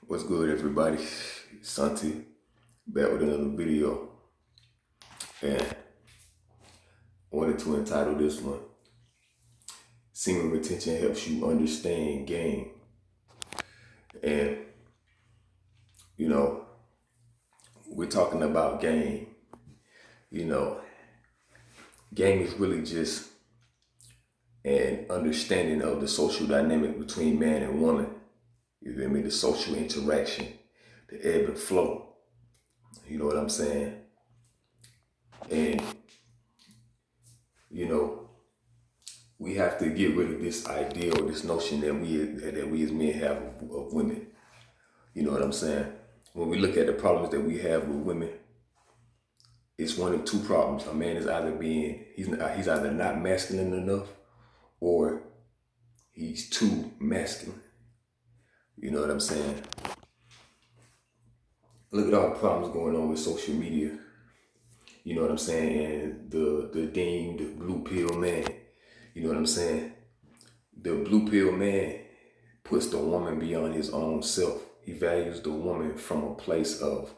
What's good, everybody? Santi, back with another video, and I wanted to entitle this one, Semen Retention Helps You Understand Game. And, you know, we're talking about game. You know, game is really just an understanding of the social dynamic between man and woman. You feel me? The social interaction, the ebb and flow. You know what I'm saying? And, you know, we have to get rid of this idea or this notion that we as men have of women. You know what I'm saying? When we look at the problems that we have with women, it's one of two problems. A man is either he's either not masculine enough, or he's too masculine. You know what I'm saying? Look at all the problems going on with social media. You know what I'm saying? And the deemed blue pill man. You know what I'm saying? The blue pill man puts the woman beyond his own self. He values the woman from a place of,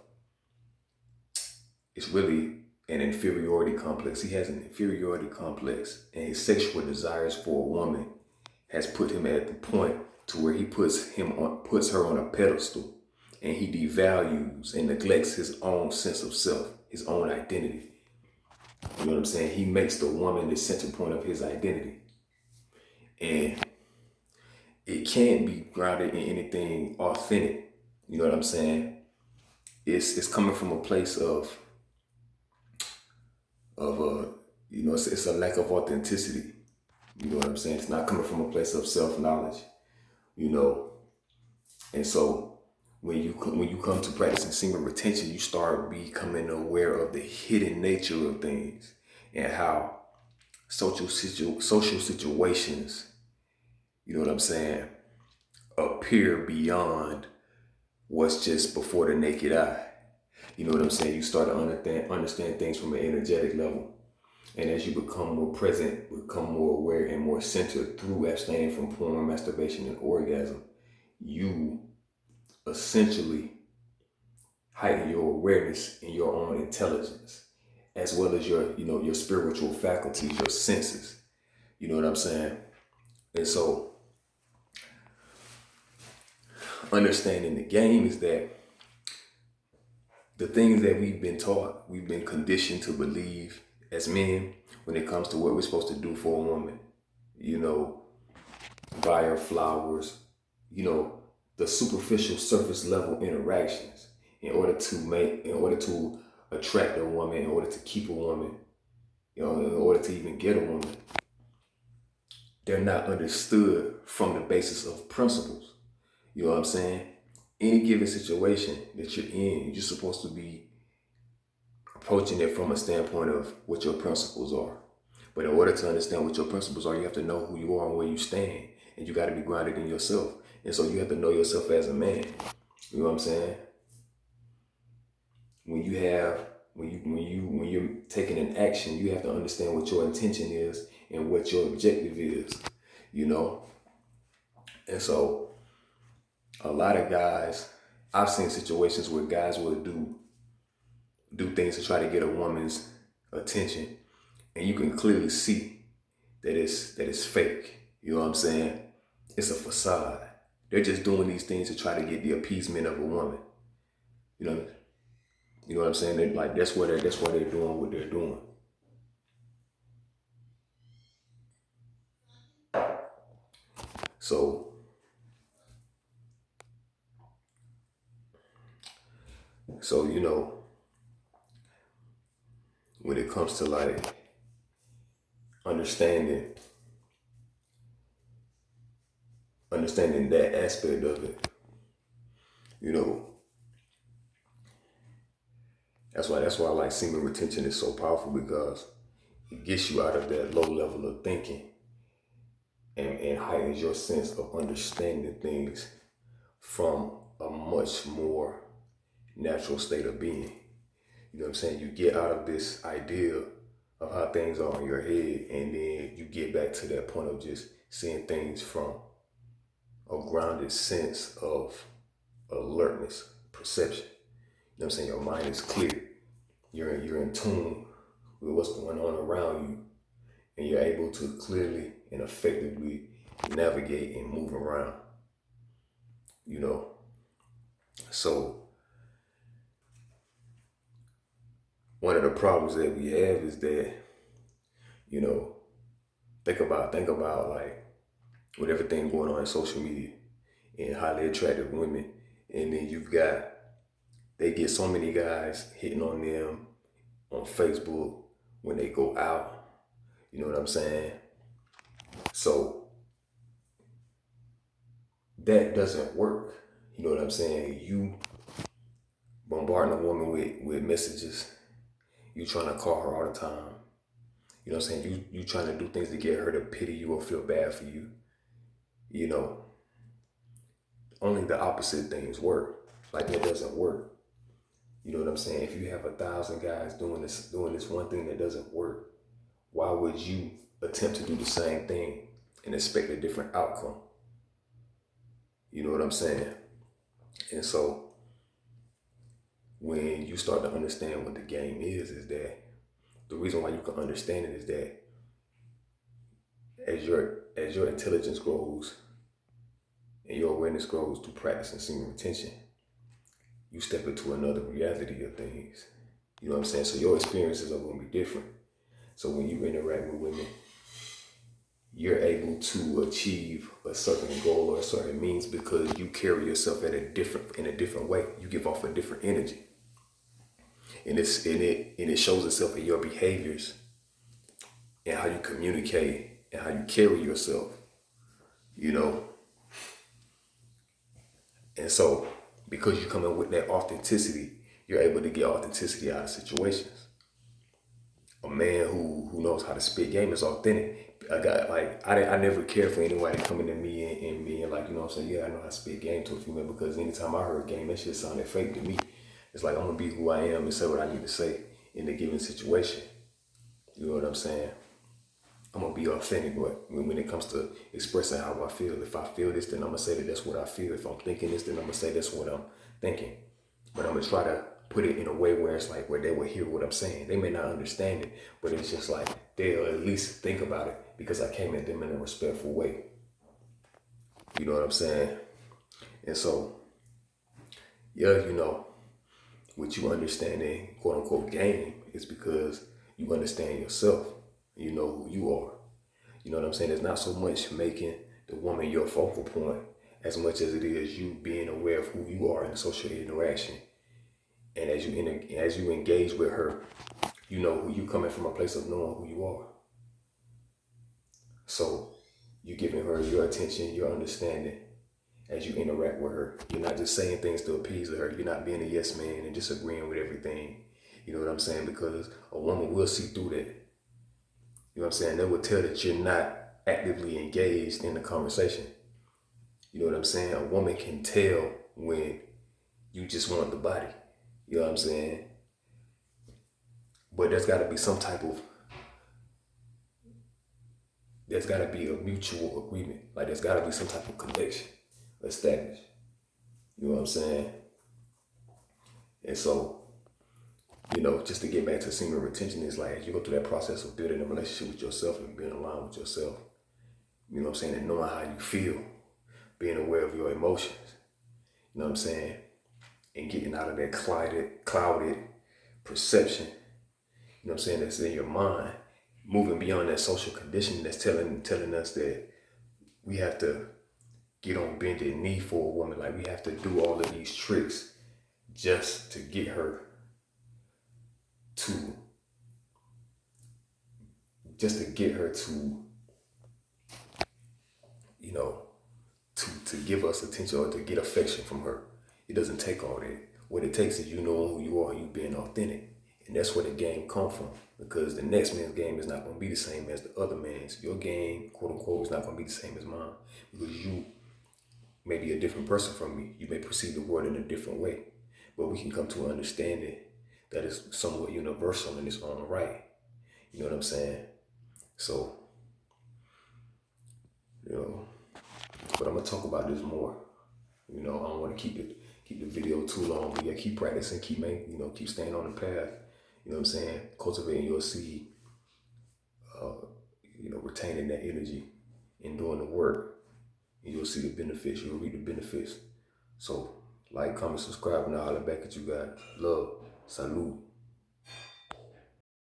it's really an inferiority complex. He has an inferiority complex, and his sexual desires for a woman has put him at the point to where he puts her on a pedestal, and he devalues and neglects his own sense of self, his own identity. You know what I'm saying? He makes the woman the center point of his identity. And it can't be grounded in anything authentic. You know what I'm saying? It's coming from a place of it's a lack of authenticity. You know what I'm saying? It's not coming from a place of self-knowledge. You know, and so when you come to practicing semen retention, you start becoming aware of the hidden nature of things and how social situations, you know what I'm saying, appear beyond what's just before the naked eye. You know what I'm saying? You start to understand things from an energetic level. And as you become more present, become more aware and more centered through abstaining from porn, masturbation, and orgasm, you essentially heighten your awareness and your own intelligence, as well as your spiritual faculties, your senses. You know what I'm saying? And so understanding the game is that the things that we've been taught, we've been conditioned to believe as men when it comes to what we're supposed to do for a woman. You know, buy her flowers, the superficial surface level interactions in order to attract a woman, in order to keep a woman, in order to even get a woman. They're not understood from the basis of principles. You know what I'm saying? Any given situation that you're in, you're supposed to be approaching it from a standpoint of what your principles are. But in order to understand what your principles are, you have to know who you are and where you stand. And you got to be grounded in yourself. And so you have to know yourself as a man. You know what I'm saying? When you're taking an action, you have to understand what your intention is and what your objective is, you know? And so a lot of guys, I've seen situations where guys will do things to try to get a woman's attention, and you can clearly see that it's fake. You know what I'm saying? It's a facade. They're just doing these things to try to get the appeasement of a woman. You know, you know what I'm saying? That's why they're doing what they're doing. So when it comes to like understanding that aspect of it, you know, that's why like semen retention is so powerful, because it gets you out of that low level of thinking and heightens your sense of understanding things from a much more natural state of being. You know what I'm saying? You get out of this idea of how things are in your head, and then you get back to that point of just seeing things from a grounded sense of alertness, perception. You know what I'm saying? Your mind is clear. You're in tune with what's going on around you, and you're able to clearly and effectively navigate and move around. You know, so one of the problems that we have is that, you know, think about like with everything going on in social media and highly attractive women, and then they get so many guys hitting on them on Facebook when they go out. You know what I'm saying? So that doesn't work. You know what I'm saying? You bombarding a woman with messages. You trying to call her all the time. You know what I'm saying? You trying to do things to get her to pity you or feel bad for you. You know, only the opposite things work. Like that doesn't work. You know what I'm saying? If you have 1,000 guys doing this one thing that doesn't work, why would you attempt to do the same thing and expect a different outcome? You know what I'm saying? And so when you start to understand what the game is that the reason why you can understand it is that as your intelligence grows and your awareness grows through practicing semen retention, you step into another reality of things. You know what I'm saying? So your experiences are going to be different. So when you interact with women, you're able to achieve a certain goal or a certain means because you carry yourself in a different way. You give off a different energy, and it shows itself in your behaviors and how you communicate and how you carry yourself. You know, and so because you come in with that authenticity, you're able to get authenticity out of situations. A man who knows how to spit game is authentic. I never cared for anybody coming to me and being like, you know what I'm saying, yeah, I know how to spit game to a female, because anytime I heard game, that shit sounded fake to me. It's like I'm gonna be who I am and say what I need to say in a given situation. You know what I'm saying? I'm gonna be authentic, but when it comes to expressing how I feel, if I feel this, then I'm gonna say that that's what I feel. If I'm thinking this, then I'm gonna say that's what I'm thinking. But I'm gonna try to put it in a way where it's like where they will hear what I'm saying. They may not understand it, but it's just like they'll at least think about it because I came at them in a respectful way. You know what I'm saying? And so, yeah, with you understanding quote unquote game is because you understand yourself. You know who you are. You know what I'm saying? It's not so much making the woman your focal point as much as it is you being aware of who you are in the social interaction. And as you engage with her, you know who you coming from a place of knowing who you are. So you giving her your attention, your understanding as you interact with her. You're not just saying things to appease her. You're not being a yes man and just agreeing with everything. You know what I'm saying? Because a woman will see through that. You know what I'm saying? They will tell that you're not actively engaged in the conversation. You know what I'm saying? A woman can tell when you just want the body. You know what I'm saying? But there's got to be a mutual agreement. Like there's got to be some type of connection established. You know what I'm saying? And so, just to get back to semen retention, is like as you go through that process of building a relationship with yourself and being aligned with yourself, you know what I'm saying, and knowing how you feel, being aware of your emotions, you know what I'm saying, and getting out of that clouded perception, you know what I'm saying, that's in your mind, moving beyond that social conditioning that's telling us that we have to get on bended knee for a woman, like we have to do all of these tricks just to get her to you know, to give us attention or to get affection from her. It doesn't take all that. What it takes is you knowing who you are, you being authentic. And that's where the game comes from. Because the next man's game is not going to be the same as the other man's. Your game, quote unquote, is not going to be the same as mine. Because you may be a different person from me. You may perceive the world in a different way. But we can come to an understanding that is somewhat universal in its own right. You know what I'm saying? So, but I'm going to talk about this more You know, I don't want to keep the video too long, but yeah, keep practicing, keep staying on the path. You know what I'm saying? Cultivating your seed, retaining that energy and doing the work. And you'll see the benefits. You'll reap the benefits. So, like, comment, subscribe, and I'll holler back at you guys. Love. Salute.